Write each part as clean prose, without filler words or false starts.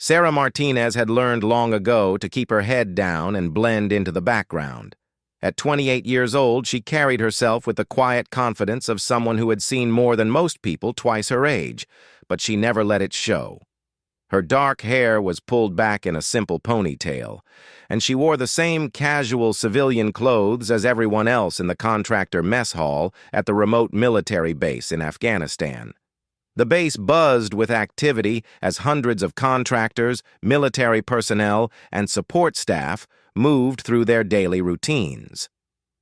Sarah Martinez had learned long ago to keep her head down and blend into the background. At 28 years old, she carried herself with the quiet confidence of someone who had seen more than most people twice her age, but she never let it show. Her dark hair was pulled back in a simple ponytail, and she wore the same casual civilian clothes as everyone else in the contractor mess hall at the remote military base in Afghanistan. The base buzzed with activity as hundreds of contractors, military personnel, and support staff moved through their daily routines.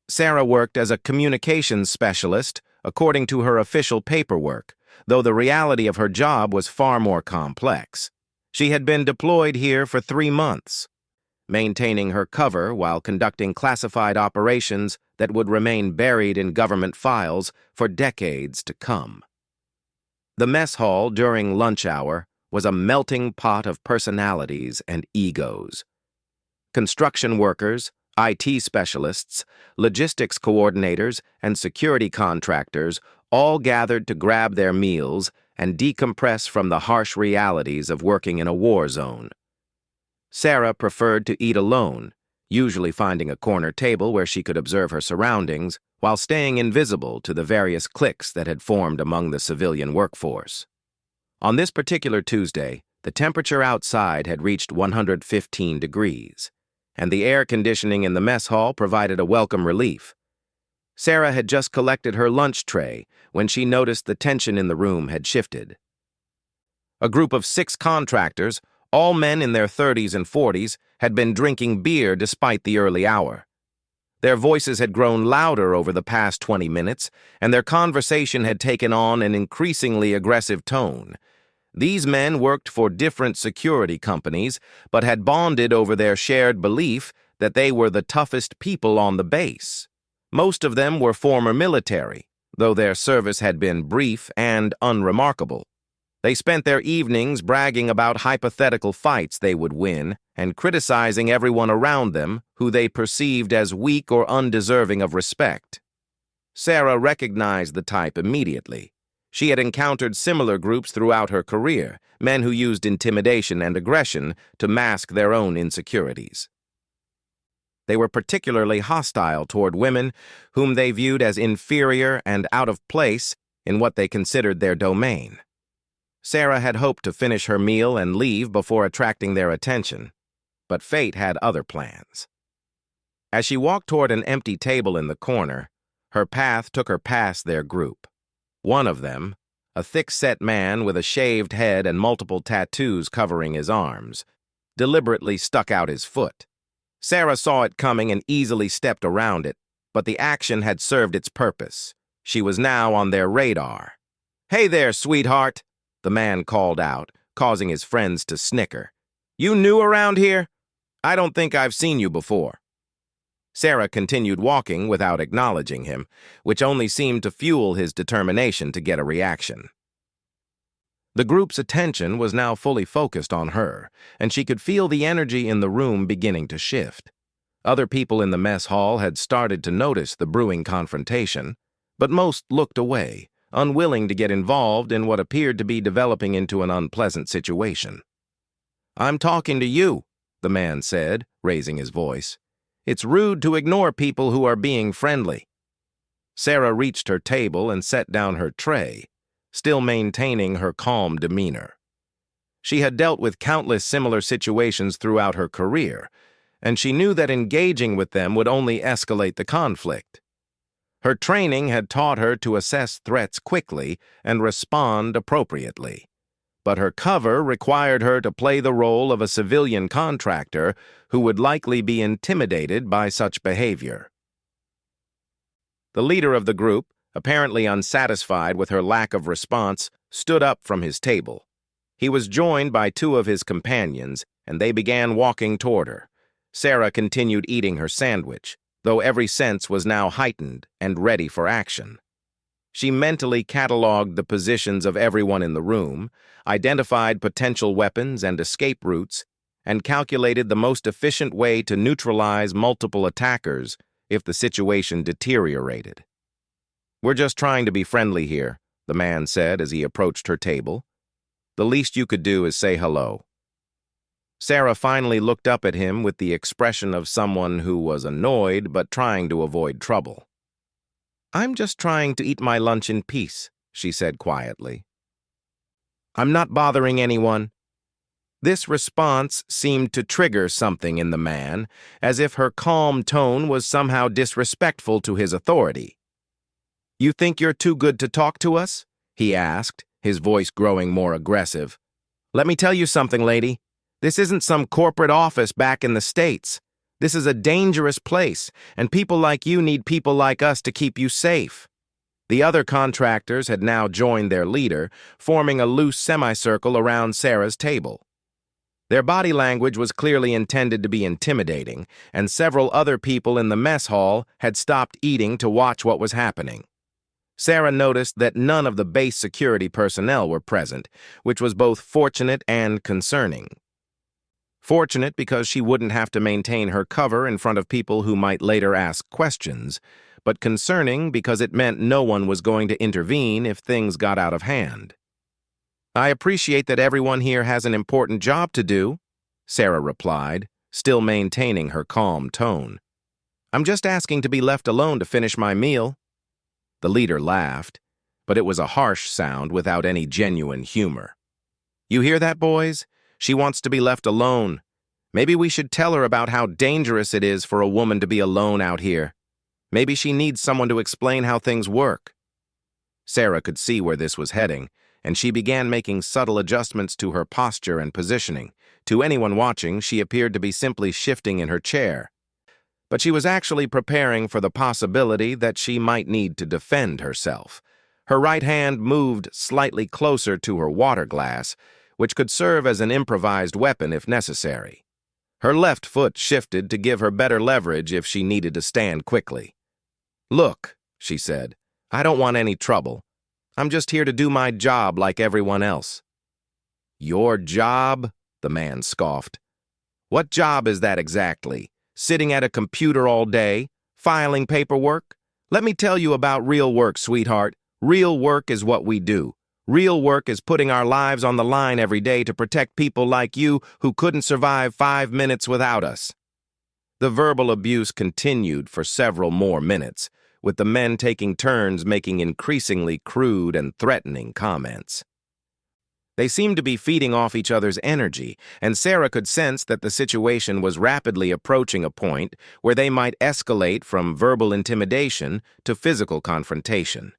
Sarah worked as a communications specialist, according to her official paperwork, though the reality of her job was far more complex. She had been deployed here for 3 months, maintaining her cover while conducting classified operations that would remain buried in government files for decades to come. The mess hall during lunch hour was a melting pot of personalities and egos. Construction workers, IT specialists, logistics coordinators, and security contractors all gathered to grab their meals and decompress from the harsh realities of working in a war zone. Sarah preferred to eat alone, usually finding a corner table where she could observe her surroundings while staying invisible to the various cliques that had formed among the civilian workforce. On this particular Tuesday, the temperature outside had reached 115 degrees, and the air conditioning in the mess hall provided a welcome relief. Sarah had just collected her lunch tray when she noticed the tension in the room had shifted. A group of 6 contractors, all men in their 30s and 40s, had been drinking beer despite the early hour. Their voices had grown louder over the past 20 minutes, and their conversation had taken on an increasingly aggressive tone. These men worked for different security companies, but had bonded over their shared belief that they were the toughest people on the base. Most of them were former military, though their service had been brief and unremarkable. They spent their evenings bragging about hypothetical fights they would win and criticizing everyone around them who they perceived as weak or undeserving of respect. Sarah recognized the type immediately. She had encountered similar groups throughout her career, men who used intimidation and aggression to mask their own insecurities. They were particularly hostile toward women whom they viewed as inferior and out of place in what they considered their domain. Sarah had hoped to finish her meal and leave before attracting their attention, but fate had other plans. As she walked toward an empty table in the corner, her path took her past their group. One of them, a thick-set man with a shaved head and multiple tattoos covering his arms, deliberately stuck out his foot. Sarah saw it coming and easily stepped around it, but the action had served its purpose. She was now on their radar. "Hey there, sweetheart," the man called out, causing his friends to snicker. "You new around here? I don't think I've seen you before." Sarah continued walking without acknowledging him, which only seemed to fuel his determination to get a reaction. The group's attention was now fully focused on her, and she could feel the energy in the room beginning to shift. Other people in the mess hall had started to notice the brewing confrontation, but most looked away, unwilling to get involved in what appeared to be developing into an unpleasant situation. "I'm talking to you," the man said, raising his voice. "It's rude to ignore people who are being friendly." Sarah reached her table and set down her tray, still maintaining her calm demeanor. She had dealt with countless similar situations throughout her career, and she knew that engaging with them would only escalate the conflict. Her training had taught her to assess threats quickly and respond appropriately, but her cover required her to play the role of a civilian contractor who would likely be intimidated by such behavior. The leader of the group, apparently unsatisfied with her lack of response, stood up from his table. He was joined by 2 of his companions, and they began walking toward her. Sarah continued eating her sandwich, though every sense was now heightened and ready for action. She mentally cataloged the positions of everyone in the room, identified potential weapons and escape routes, and calculated the most efficient way to neutralize multiple attackers if the situation deteriorated. "We're just trying to be friendly here," the man said as he approached her table. "The least you could do is say hello." Sarah finally looked up at him with the expression of someone who was annoyed but trying to avoid trouble. "I'm just trying to eat my lunch in peace," she said quietly. "I'm not bothering anyone." This response seemed to trigger something in the man, as if her calm tone was somehow disrespectful to his authority. "You think you're too good to talk to us?" he asked, his voice growing more aggressive. "Let me tell you something, lady. This isn't some corporate office back in the States. This is a dangerous place, and people like you need people like us to keep you safe." The other contractors had now joined their leader, forming a loose semicircle around Sarah's table. Their body language was clearly intended to be intimidating, and several other people in the mess hall had stopped eating to watch what was happening. Sarah noticed that none of the base security personnel were present, which was both fortunate and concerning. Fortunate because she wouldn't have to maintain her cover in front of people who might later ask questions, but concerning because it meant no one was going to intervene if things got out of hand. "I appreciate that everyone here has an important job to do," Sarah replied, still maintaining her calm tone. "I'm just asking to be left alone to finish my meal." The leader laughed, but it was a harsh sound without any genuine humor. "You hear that, boys? She wants to be left alone. Maybe we should tell her about how dangerous it is for a woman to be alone out here. Maybe she needs someone to explain how things work." Sarah could see where this was heading, and she began making subtle adjustments to her posture and positioning. To anyone watching, she appeared to be simply shifting in her chair. But she was actually preparing for the possibility that she might need to defend herself. Her right hand moved slightly closer to her water glass, which could serve as an improvised weapon if necessary. Her left foot shifted to give her better leverage if she needed to stand quickly. "Look," she said, "I don't want any trouble. I'm just here to do my job like everyone else." "Your job?" the man scoffed. "What job is that exactly? Sitting at a computer all day, filing paperwork? Let me tell you about real work, sweetheart. Real work is what we do. Real work is putting our lives on the line every day to protect people like you who couldn't survive 5 minutes without us." The verbal abuse continued for several more minutes, with the men taking turns making increasingly crude and threatening comments. They seemed to be feeding off each other's energy, and Sarah could sense that the situation was rapidly approaching a point where they might escalate from verbal intimidation to physical confrontation.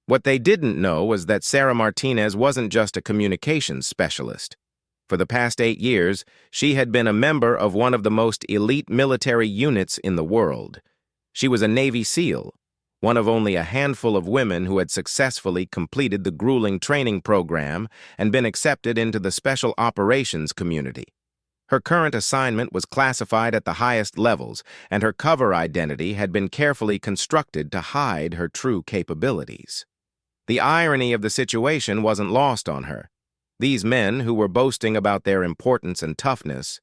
What they didn't know was that Sarah Martinez wasn't just a communications specialist. For the past 8 years, she had been a member of one of the most elite military units in the world. She was a Navy SEAL, one of only a handful of women who had successfully completed the grueling training program and been accepted into the Special Operations community. Her current assignment was classified at the highest levels, and her cover identity had been carefully constructed to hide her true capabilities. The irony of the situation wasn't lost on her. These men, who were boasting about their importance and toughness,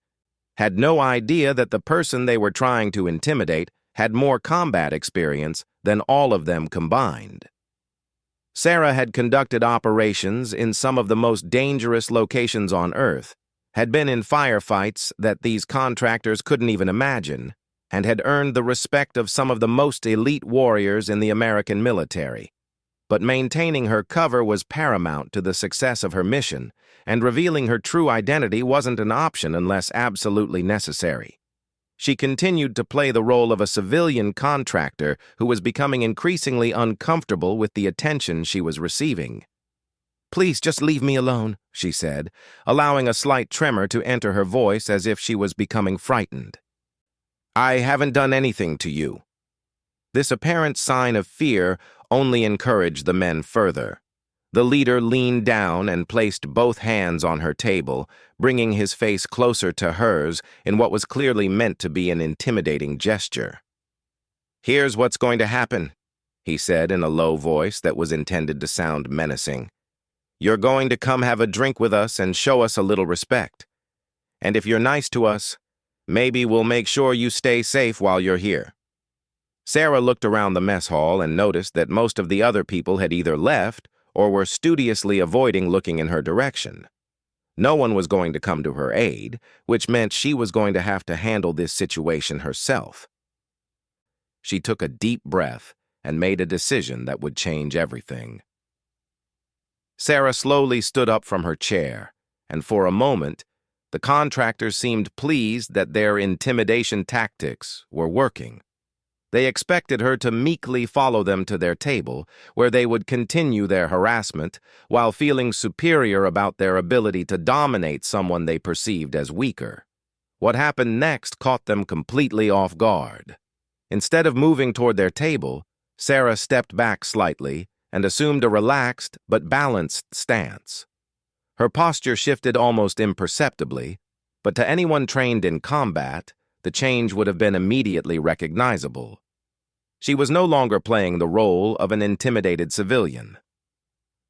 had no idea that the person they were trying to intimidate had more combat experience than all of them combined. Sarah had conducted operations in some of the most dangerous locations on Earth, had been in firefights that these contractors couldn't even imagine, and had earned the respect of some of the most elite warriors in the American military. But maintaining her cover was paramount to the success of her mission, and revealing her true identity wasn't an option unless absolutely necessary. She continued to play the role of a civilian contractor who was becoming increasingly uncomfortable with the attention she was receiving. "Please just leave me alone," she said, allowing a slight tremor to enter her voice as if she was becoming frightened. "I haven't done anything to you." This apparent sign of fear only encouraged the men further. The leader leaned down and placed both hands on her table, bringing his face closer to hers in what was clearly meant to be an intimidating gesture. "Here's what's going to happen," he said in a low voice that was intended to sound menacing. "You're going to come have a drink with us and show us a little respect. And if you're nice to us, maybe we'll make sure you stay safe while you're here." Sarah looked around the mess hall and noticed that most of the other people had either left or were studiously avoiding looking in her direction. No one was going to come to her aid, which meant she was going to have to handle this situation herself. She took a deep breath and made a decision that would change everything. Sarah slowly stood up from her chair, and for a moment, the contractors seemed pleased that their intimidation tactics were working. They expected her to meekly follow them to their table, where they would continue their harassment while feeling superior about their ability to dominate someone they perceived as weaker. What happened next caught them completely off guard. Instead of moving toward their table, Sarah stepped back slightly and assumed a relaxed but balanced stance. Her posture shifted almost imperceptibly, but to anyone trained in combat, the change would have been immediately recognizable. She was no longer playing the role of an intimidated civilian.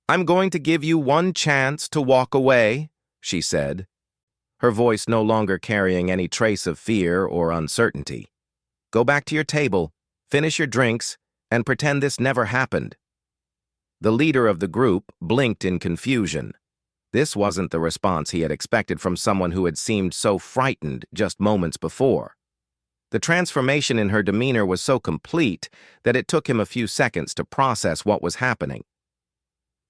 "I'm going to give you one chance to walk away," she said, her voice no longer carrying any trace of fear or uncertainty. "Go back to your table, finish your drinks, and pretend this never happened." The leader of the group blinked in confusion. This wasn't the response he had expected from someone who had seemed so frightened just moments before. The transformation in her demeanor was so complete that it took him a few seconds to process what was happening.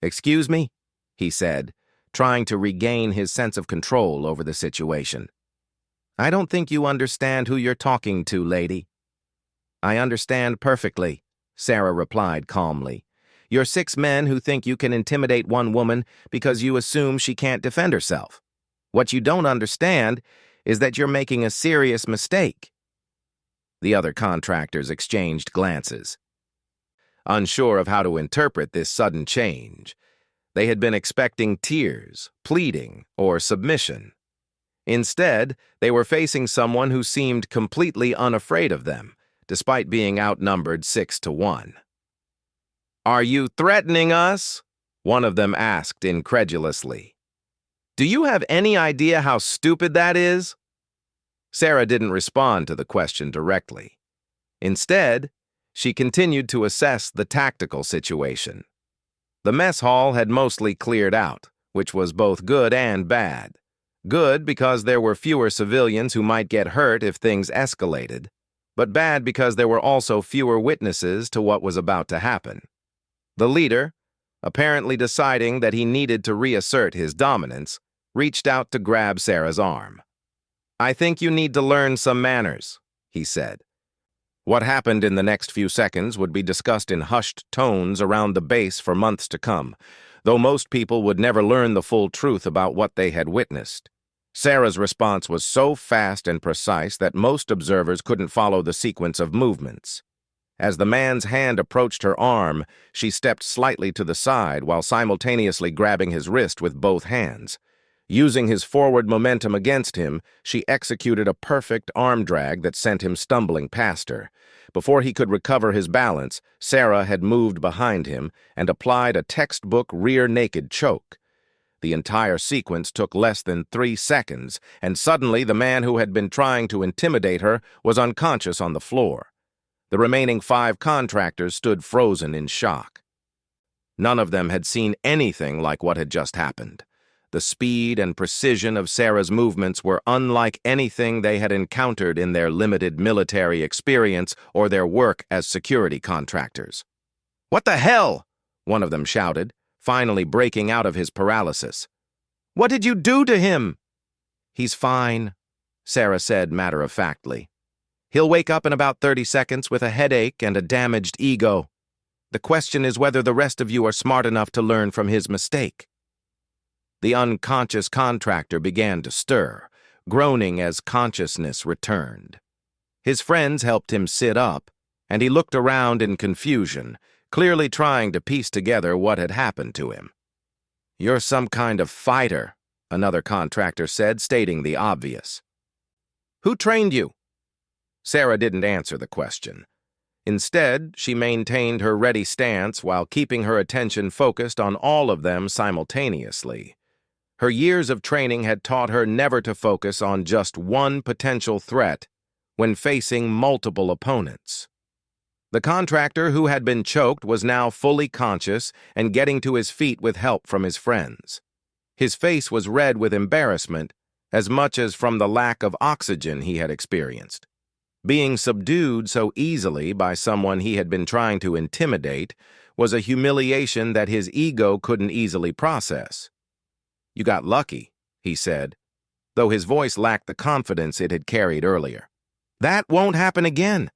"Excuse me?" he said, trying to regain his sense of control over the situation. "I don't think you understand who you're talking to, lady." "I understand perfectly," Sarah replied calmly. "You're 6 men who think you can intimidate one woman because you assume she can't defend herself. What you don't understand is that you're making a serious mistake." The other contractors exchanged glances. Unsure of how to interpret this sudden change, they had been expecting tears, pleading, or submission. Instead, they were facing someone who seemed completely unafraid of them, despite being outnumbered 6-1. "Are you threatening us?" one of them asked incredulously. "Do you have any idea how stupid that is?" Sarah didn't respond to the question directly. Instead, she continued to assess the tactical situation. The mess hall had mostly cleared out, which was both good and bad. Good because there were fewer civilians who might get hurt if things escalated, but bad because there were also fewer witnesses to what was about to happen. The leader, apparently deciding that he needed to reassert his dominance, reached out to grab Sarah's arm. "I think you need to learn some manners," he said. What happened in the next few seconds would be discussed in hushed tones around the base for months to come, though most people would never learn the full truth about what they had witnessed. Sarah's response was so fast and precise that most observers couldn't follow the sequence of movements. As the man's hand approached her arm, she stepped slightly to the side while simultaneously grabbing his wrist with both hands. Using his forward momentum against him, she executed a perfect arm drag that sent him stumbling past her. Before he could recover his balance, Sarah had moved behind him and applied a textbook rear-naked choke. The entire sequence took less than 3 seconds, and suddenly the man who had been trying to intimidate her was unconscious on the floor. The remaining 5 contractors stood frozen in shock. None of them had seen anything like what had just happened. The speed and precision of Sarah's movements were unlike anything they had encountered in their limited military experience or their work as security contractors. "What the hell?" one of them shouted, finally breaking out of his paralysis. "What did you do to him?" "He's fine," Sarah said matter-of-factly. "He'll wake up in about 30 seconds with a headache and a damaged ego. The question is whether the rest of you are smart enough to learn from his mistake." The unconscious contractor began to stir, groaning as consciousness returned. His friends helped him sit up, and he looked around in confusion, clearly trying to piece together what had happened to him. "You're some kind of fighter," another contractor said, stating the obvious. "Who trained you?" Sarah didn't answer the question. Instead, she maintained her ready stance while keeping her attention focused on all of them simultaneously. Her years of training had taught her never to focus on just one potential threat when facing multiple opponents. The contractor who had been choked was now fully conscious and getting to his feet with help from his friends. His face was red with embarrassment, as much as from the lack of oxygen he had experienced. Being subdued so easily by someone he had been trying to intimidate was a humiliation that his ego couldn't easily process. "You got lucky," he said, though his voice lacked the confidence it had carried earlier. "That won't happen again."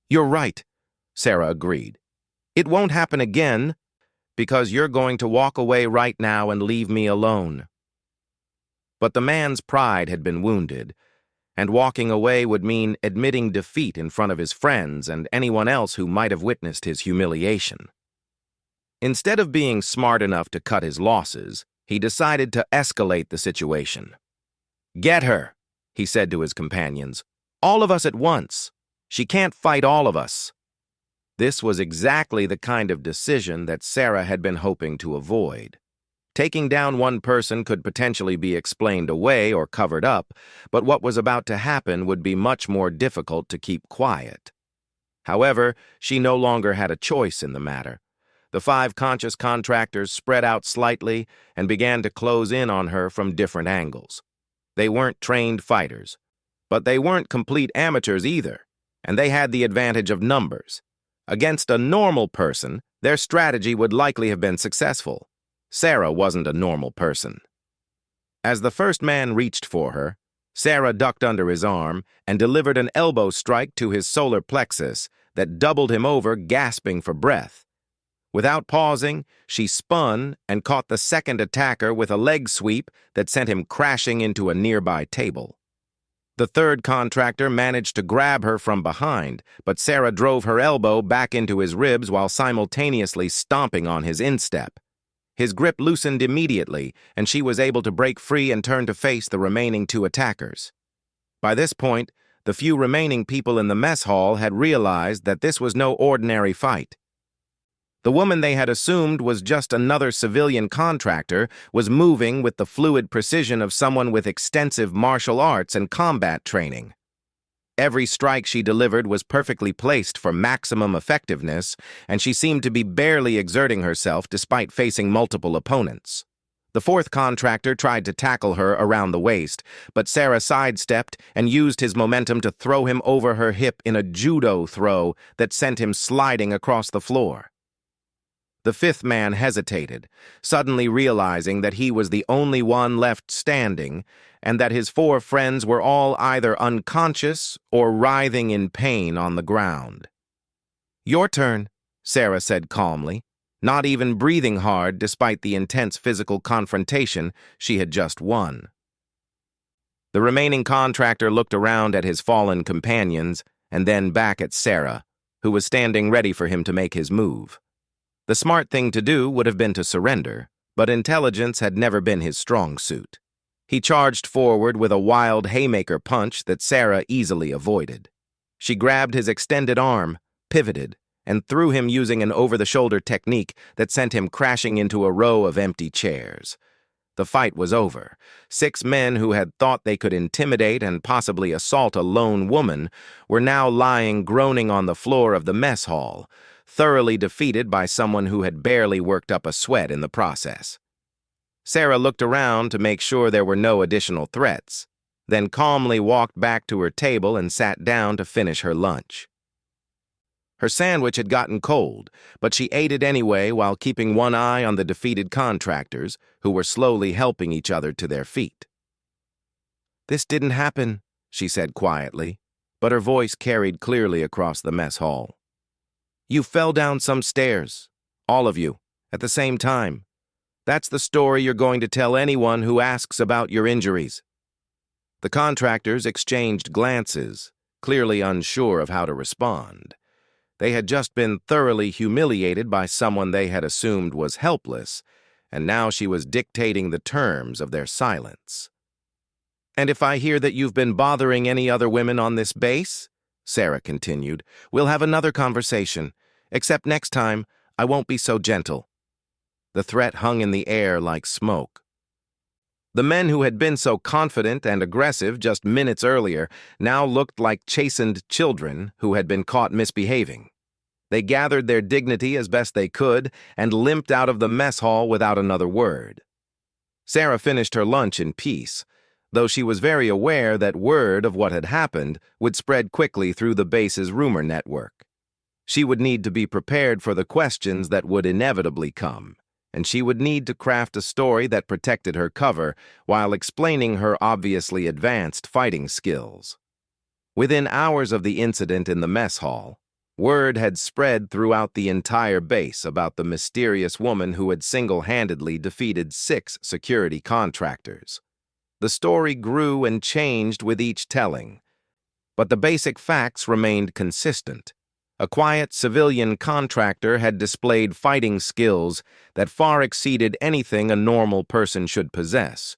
"You're right," Sarah agreed. "It won't happen again because you're going to walk away right now and leave me alone." But the man's pride had been wounded, and walking away would mean admitting defeat in front of his friends and anyone else who might have witnessed his humiliation. Instead of being smart enough to cut his losses, he decided to escalate the situation. "Get her," he said to his companions. "All of us at once. She can't fight all of us." This was exactly the kind of decision that Sarah had been hoping to avoid. Taking down one person could potentially be explained away or covered up, but what was about to happen would be much more difficult to keep quiet. However, she no longer had a choice in the matter. The 5 conscious contractors spread out slightly and began to close in on her from different angles. They weren't trained fighters, but they weren't complete amateurs either, and they had the advantage of numbers. Against a normal person, their strategy would likely have been successful. Sarah wasn't a normal person. As the first man reached for her, Sarah ducked under his arm and delivered an elbow strike to his solar plexus that doubled him over, gasping for breath. Without pausing, she spun and caught the second attacker with a leg sweep that sent him crashing into a nearby table. The third contractor managed to grab her from behind, but Sarah drove her elbow back into his ribs while simultaneously stomping on his instep. His grip loosened immediately, and she was able to break free and turn to face the remaining 2 attackers. By this point, the few remaining people in the mess hall had realized that this was no ordinary fight. The woman they had assumed was just another civilian contractor was moving with the fluid precision of someone with extensive martial arts and combat training. Every strike she delivered was perfectly placed for maximum effectiveness, and she seemed to be barely exerting herself despite facing multiple opponents. The 4th contractor tried to tackle her around the waist, but Sarah sidestepped and used his momentum to throw him over her hip in a judo throw that sent him sliding across the floor. The 5th man hesitated, suddenly realizing that he was the only one left standing and that his 4 friends were all either unconscious or writhing in pain on the ground. "Your turn," Sarah said calmly, not even breathing hard despite the intense physical confrontation she had just won. The remaining contractor looked around at his fallen companions and then back at Sarah, who was standing ready for him to make his move. The smart thing to do would have been to surrender, but intelligence had never been his strong suit. He charged forward with a wild haymaker punch that Sarah easily avoided. She grabbed his extended arm, pivoted, and threw him using an over-the-shoulder technique that sent him crashing into a row of empty chairs. The fight was over. 6 men who had thought they could intimidate and possibly assault a lone woman were now lying groaning on the floor of the mess hall, thoroughly defeated by someone who had barely worked up a sweat in the process. Sarah looked around to make sure there were no additional threats, then calmly walked back to her table and sat down to finish her lunch. Her sandwich had gotten cold, but she ate it anyway while keeping one eye on the defeated contractors, who were slowly helping each other to their feet. "This didn't happen," she said quietly, but her voice carried clearly across the mess hall. "You fell down some stairs, all of you, at the same time. That's the story you're going to tell anyone who asks about your injuries." The contractors exchanged glances, clearly unsure of how to respond. They had just been thoroughly humiliated by someone they had assumed was helpless, and now she was dictating the terms of their silence. "And if I hear that you've been bothering any other women on this base," Sarah continued, "we'll have another conversation. Except next time, I won't be so gentle." The threat hung in the air like smoke. The men who had been so confident and aggressive just minutes earlier now looked like chastened children who had been caught misbehaving. They gathered their dignity as best they could and limped out of the mess hall without another word. Sarah finished her lunch in peace, though she was very aware that word of what had happened would spread quickly through the base's rumor network. She would need to be prepared for the questions that would inevitably come, and she would need to craft a story that protected her cover while explaining her obviously advanced fighting skills. Within hours of the incident in the mess hall, word had spread throughout the entire base about the mysterious woman who had single-handedly defeated 6 security contractors. The story grew and changed with each telling, but the basic facts remained consistent. A quiet civilian contractor had displayed fighting skills that far exceeded anything a normal person should possess.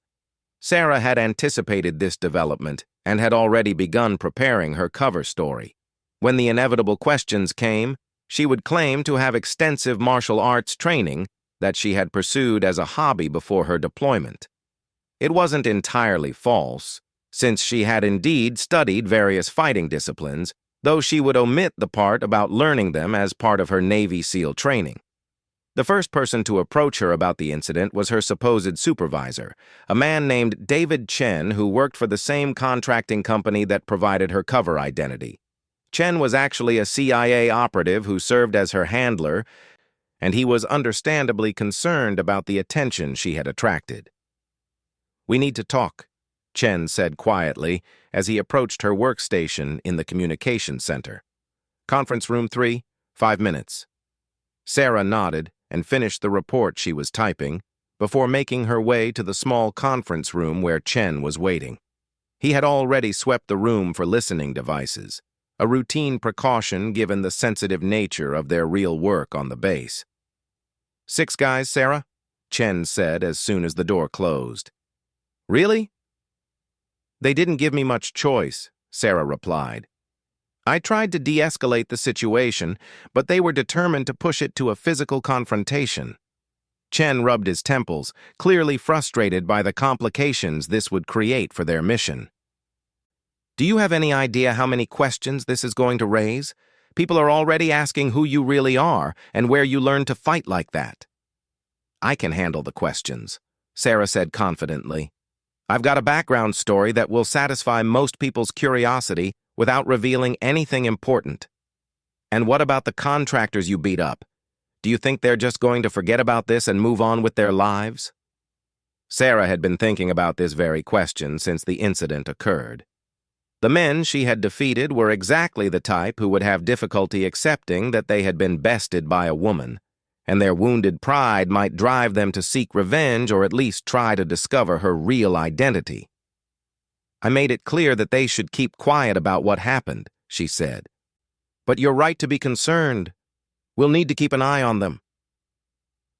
Sarah had anticipated this development and had already begun preparing her cover story. When the inevitable questions came, she would claim to have extensive martial arts training that she had pursued as a hobby before her deployment. It wasn't entirely false, since she had indeed studied various fighting disciplines, though she would omit the part about learning them as part of her Navy SEAL training. The first person to approach her about the incident was her supposed supervisor, a man named David Chen who worked for the same contracting company that provided her cover identity. Chen was actually a CIA operative who served as her handler, and he was understandably concerned about the attention she had attracted. "We need to talk," Chen said quietly as he approached her workstation in the communications center. "Conference room 3, 5 minutes. Sarah nodded and finished the report she was typing before making her way to the small conference room where Chen was waiting. He had already swept the room for listening devices, a routine precaution given the sensitive nature of their real work on the base. "6 guys, Sarah?" Chen said as soon as the door closed. "Really?" "They didn't give me much choice," Sarah replied. "I tried to de-escalate the situation, but they were determined to push it to a physical confrontation." Chen rubbed his temples, clearly frustrated by the complications this would create for their mission. "Do you have any idea how many questions this is going to raise? People are already asking who you really are and where you learned to fight like that." "I can handle the questions," Sarah said confidently. "I've got a background story that will satisfy most people's curiosity without revealing anything important." "And what about the contractors you beat up? Do you think they're just going to forget about this and move on with their lives?" Sarah had been thinking about this very question since the incident occurred. The men she had defeated were exactly the type who would have difficulty accepting that they had been bested by a woman, and their wounded pride might drive them to seek revenge or at least try to discover her real identity. "I made it clear that they should keep quiet about what happened," she said. "But you're right to be concerned. We'll need to keep an eye on them."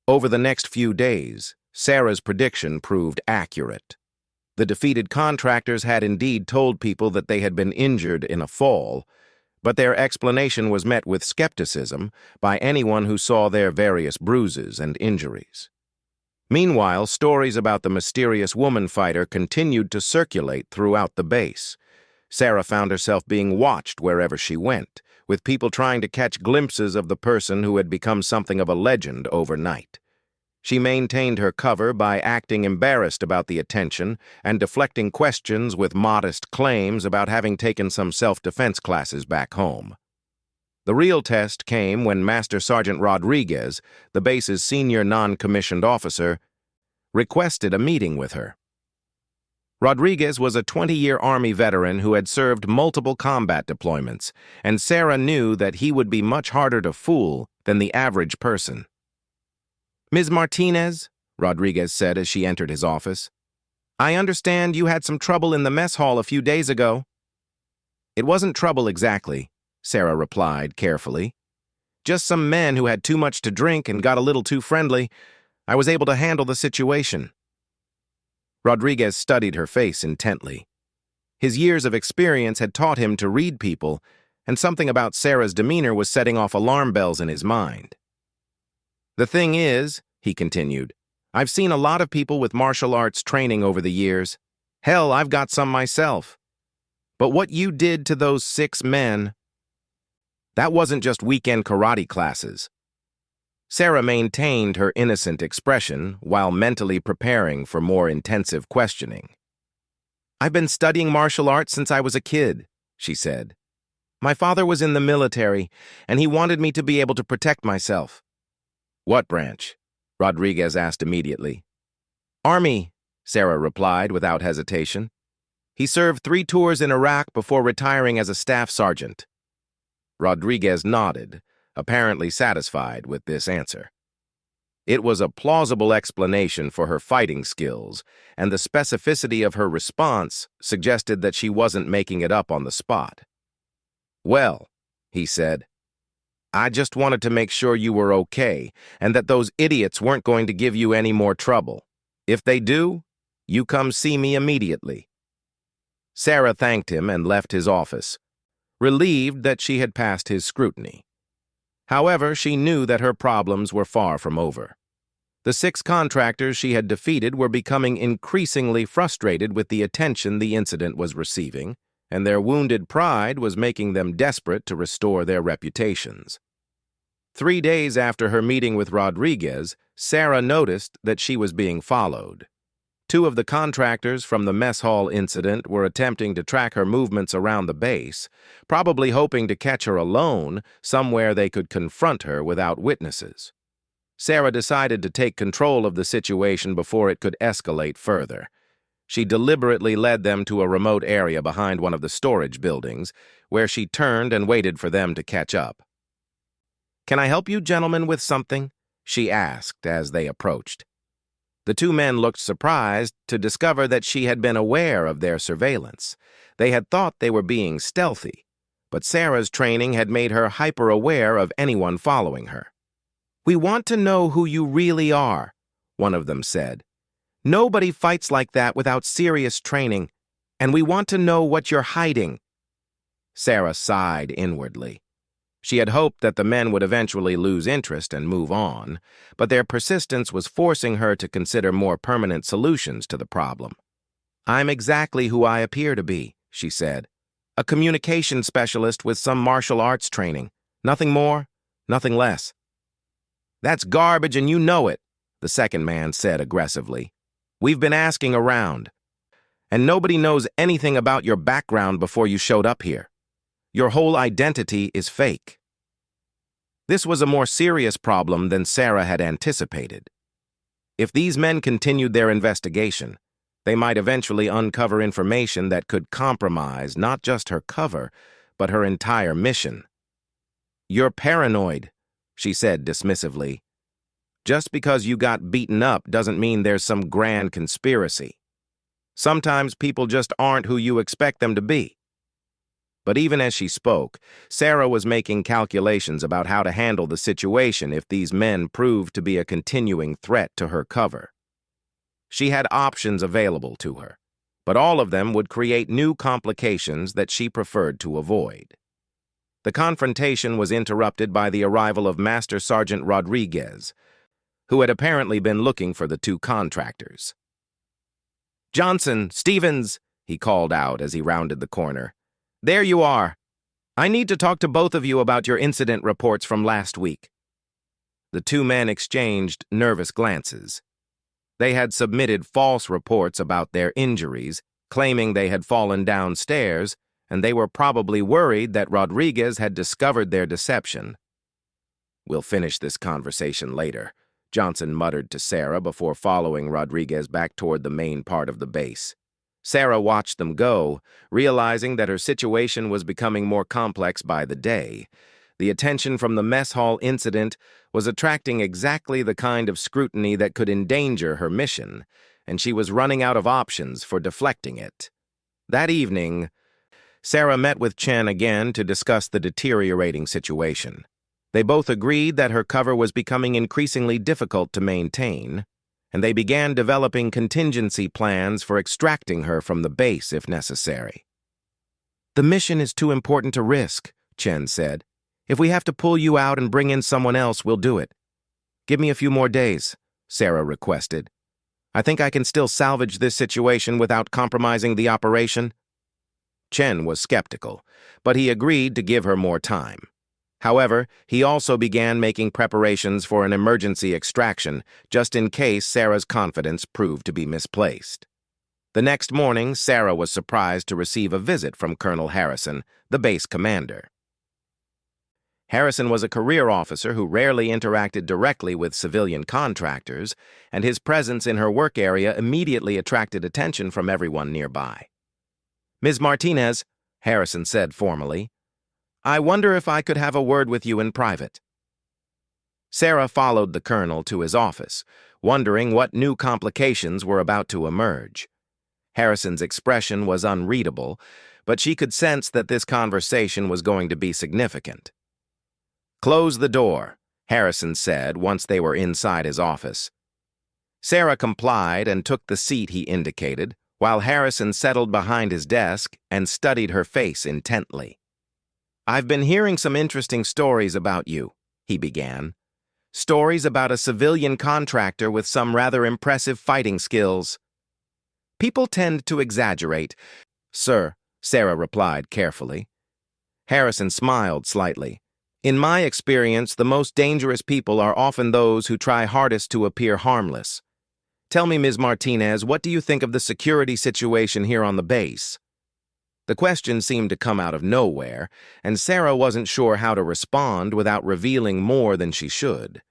Over the next few days, Sarah's prediction proved accurate. The defeated contractors had indeed told people that they had been injured in a fall, but their explanation was met with skepticism by anyone who saw their various bruises and injuries. Meanwhile, stories about the mysterious woman fighter continued to circulate throughout the base. Sarah found herself being watched wherever she went, with people trying to catch glimpses of the person who had become something of a legend overnight. She maintained her cover by acting embarrassed about the attention and deflecting questions with modest claims about having taken some self-defense classes back home. The real test came when Master Sergeant Rodriguez, the base's senior non-commissioned officer, requested a meeting with her. Rodriguez was a 20-year Army veteran who had served multiple combat deployments, and Sarah knew that he would be much harder to fool than the average person. "Ms. Martinez," Rodriguez said as she entered his office, "I understand you had some trouble in the mess hall a few days ago." "It wasn't trouble exactly," Sarah replied carefully. "Just some men who had too much to drink and got a little too friendly. I was able to handle the situation." Rodriguez studied her face intently. His years of experience had taught him to read people, and something about Sarah's demeanor was setting off alarm bells in his mind. "The thing is," he continued, "I've seen a lot of people with martial arts training over the years. Hell, I've got some myself. But what you did to those 6 men, that wasn't just weekend karate classes." Sarah maintained her innocent expression while mentally preparing for more intensive questioning. "I've been studying martial arts since I was a kid," she said. "My father was in the military, and he wanted me to be able to protect myself." "What branch?" Rodriguez asked immediately. "Army," Sarah replied without hesitation. "He served 3 tours in Iraq before retiring as a staff sergeant." Rodriguez nodded, apparently satisfied with this answer. It was a plausible explanation for her fighting skills, and the specificity of her response suggested that she wasn't making it up on the spot. "Well," he said, "I just wanted to make sure you were okay and that those idiots weren't going to give you any more trouble. If they do, you come see me immediately." Sarah thanked him and left his office, relieved that she had passed his scrutiny. However, she knew that her problems were far from over. The 6 contractors she had defeated were becoming increasingly frustrated with the attention the incident was receiving, and their wounded pride was making them desperate to restore their reputations. 3 days after her meeting with Rodriguez, Sarah noticed that she was being followed. 2 of the contractors from the mess hall incident were attempting to track her movements around the base, probably hoping to catch her alone, somewhere they could confront her without witnesses. Sarah decided to take control of the situation before it could escalate further. She deliberately led them to a remote area behind one of the storage buildings, where she turned and waited for them to catch up. "Can I help you gentlemen with something?" she asked as they approached. The 2 men looked surprised to discover that she had been aware of their surveillance. They had thought they were being stealthy, but Sarah's training had made her hyper-aware of anyone following her. "We want to know who you really are," one of them said. "Nobody fights like that without serious training, and we want to know what you're hiding." Sarah sighed inwardly. She had hoped that the men would eventually lose interest and move on, but their persistence was forcing her to consider more permanent solutions to the problem. "I'm exactly who I appear to be," she said. "A communication specialist with some martial arts training. Nothing more, nothing less." "That's garbage and you know it," the second man said aggressively. "We've been asking around, and nobody knows anything about your background before you showed up here. Your whole identity is fake." This was a more serious problem than Sarah had anticipated. If these men continued their investigation, they might eventually uncover information that could compromise not just her cover, but her entire mission. "You're paranoid," she said dismissively. "Just because you got beaten up doesn't mean there's some grand conspiracy. Sometimes people just aren't who you expect them to be." But even as she spoke, Sarah was making calculations about how to handle the situation if these men proved to be a continuing threat to her cover. She had options available to her, but all of them would create new complications that she preferred to avoid. The confrontation was interrupted by the arrival of Master Sergeant Rodriguez, who had apparently been looking for the 2 contractors. "Johnson, Stevens," he called out as he rounded the corner. "There you are. I need to talk to both of you about your incident reports from last week." The 2 men exchanged nervous glances. They had submitted false reports about their injuries, claiming they had fallen downstairs, and they were probably worried that Rodriguez had discovered their deception. "We'll finish this conversation later," Johnson muttered to Sarah before following Rodriguez back toward the main part of the base. Sarah watched them go, realizing that her situation was becoming more complex by the day. The attention from the mess hall incident was attracting exactly the kind of scrutiny that could endanger her mission, and she was running out of options for deflecting it. That evening, Sarah met with Chen again to discuss the deteriorating situation. They both agreed that her cover was becoming increasingly difficult to maintain, and they began developing contingency plans for extracting her from the base if necessary. "The mission is too important to risk," Chen said. "If we have to pull you out and bring in someone else, we'll do it." "Give me a few more days," Sarah requested. "I think I can still salvage this situation without compromising the operation." Chen was skeptical, but he agreed to give her more time. However, he also began making preparations for an emergency extraction, just in case Sarah's confidence proved to be misplaced. The next morning, Sarah was surprised to receive a visit from Colonel Harrison, the base commander. Harrison was a career officer who rarely interacted directly with civilian contractors, and his presence in her work area immediately attracted attention from everyone nearby. "Ms. Martinez," Harrison said formally, "I wonder if I could have a word with you in private." Sarah followed the colonel to his office, wondering what new complications were about to emerge. Harrison's expression was unreadable, but she could sense that this conversation was going to be significant. "Close the door," Harrison said once they were inside his office. Sarah complied and took the seat he indicated, while Harrison settled behind his desk and studied her face intently. "I've been hearing some interesting stories about you," he began. "Stories about a civilian contractor with some rather impressive fighting skills." "People tend to exaggerate, sir," Sarah replied carefully. Harrison smiled slightly. "In my experience, the most dangerous people are often those who try hardest to appear harmless. Tell me, Ms. Martinez, what do you think of the security situation here on the base?" The question seemed to come out of nowhere, and Sarah wasn't sure how to respond without revealing more than she should.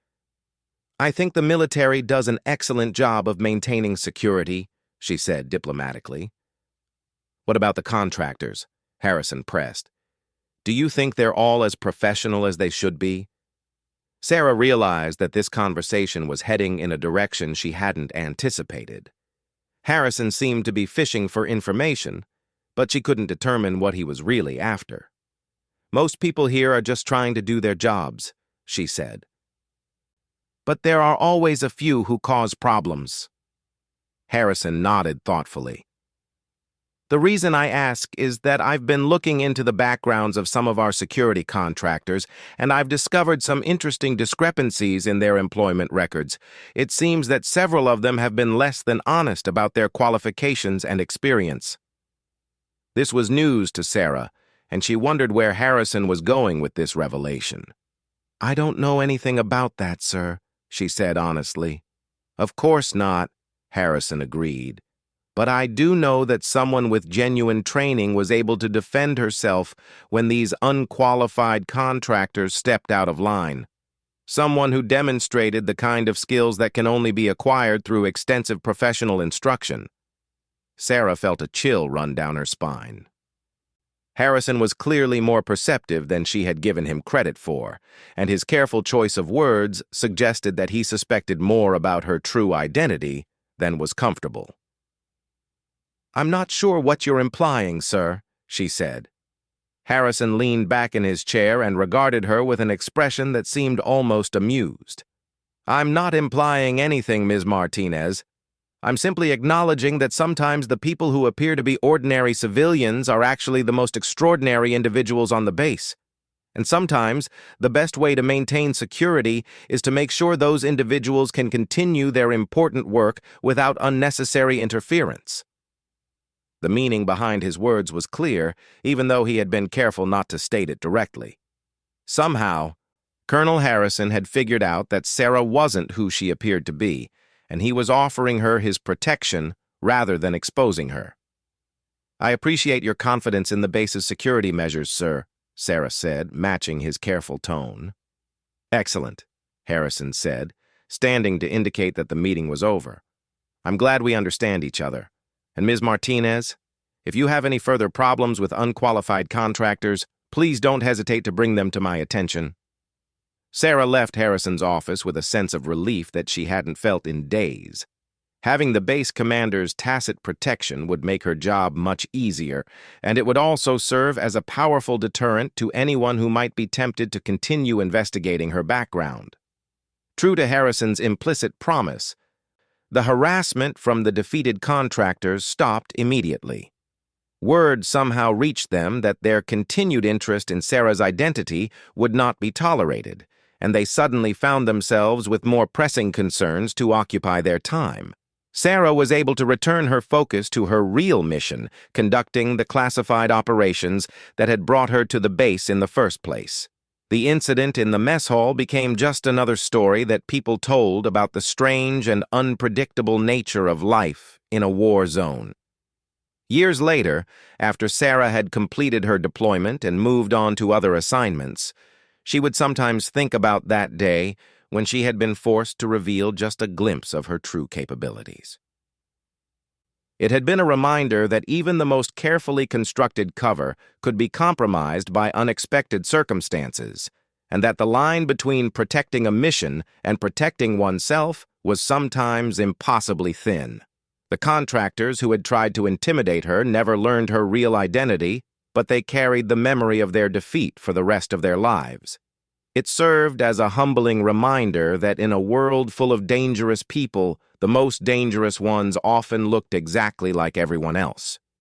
"I think the military does an excellent job of maintaining security," she said diplomatically. "What about the contractors?" Harrison pressed. "Do you think they're all as professional as they should be?" Sarah realized that this conversation was heading in a direction she hadn't anticipated. Harrison seemed to be fishing for information, but she couldn't determine what he was really after. "Most people here are just trying to do their jobs," she said. "But there are always a few who cause problems." Harrison nodded thoughtfully. "The reason I ask is that I've been looking into the backgrounds of some of our security contractors, and I've discovered some interesting discrepancies in their employment records. It seems that several of them have been less than honest about their qualifications and experience." This was news to Sarah, and she wondered where Harrison was going with this revelation. "I don't know anything about that, sir," she said honestly. "Of course not," Harrison agreed. "But I do know that someone with genuine training was able to defend herself when these unqualified contractors stepped out of line. Someone who demonstrated the kind of skills that can only be acquired through extensive professional instruction." Sarah felt a chill run down her spine. Harrison was clearly more perceptive than she had given him credit for, and his careful choice of words suggested that he suspected more about her true identity than was comfortable. "I'm not sure what you're implying, sir," she said. Harrison leaned back in his chair and regarded her with an expression that seemed almost amused. "I'm not implying anything, Ms. Martinez. I'm simply acknowledging that sometimes the people who appear to be ordinary civilians are actually the most extraordinary individuals on the base. And sometimes the best way to maintain security is to make sure those individuals can continue their important work without unnecessary interference." The meaning behind his words was clear, even though he had been careful not to state it directly. Somehow, Colonel Harrison had figured out that Sarah wasn't who she appeared to be, and he was offering her his protection rather than exposing her. "I appreciate your confidence in the base's security measures, sir," Sarah said, matching his careful tone. "Excellent," Harrison said, standing to indicate that the meeting was over. "I'm glad we understand each other. And Ms. Martinez, if you have any further problems with unqualified contractors, please don't hesitate to bring them to my attention." Sarah left Harrison's office with a sense of relief that she hadn't felt in days. Having the base commander's tacit protection would make her job much easier, and it would also serve as a powerful deterrent to anyone who might be tempted to continue investigating her background. True to Harrison's implicit promise, the harassment from the defeated contractors stopped immediately. Word somehow reached them that their continued interest in Sarah's identity would not be tolerated, and they suddenly found themselves with more pressing concerns to occupy their time. Sarah was able to return her focus to her real mission, conducting the classified operations that had brought her to the base in the first place. The incident in the mess hall became just another story that people told about the strange and unpredictable nature of life in a war zone. Years later, after Sarah had completed her deployment and moved on to other assignments, she would sometimes think about that day when she had been forced to reveal just a glimpse of her true capabilities. It had been a reminder that even the most carefully constructed cover could be compromised by unexpected circumstances, and that the line between protecting a mission and protecting oneself was sometimes impossibly thin. The contractors who had tried to intimidate her never learned her real identity, but they carried the memory of their defeat for the rest of their lives. It served as a humbling reminder that in a world full of dangerous people, the most dangerous ones often looked exactly like everyone else.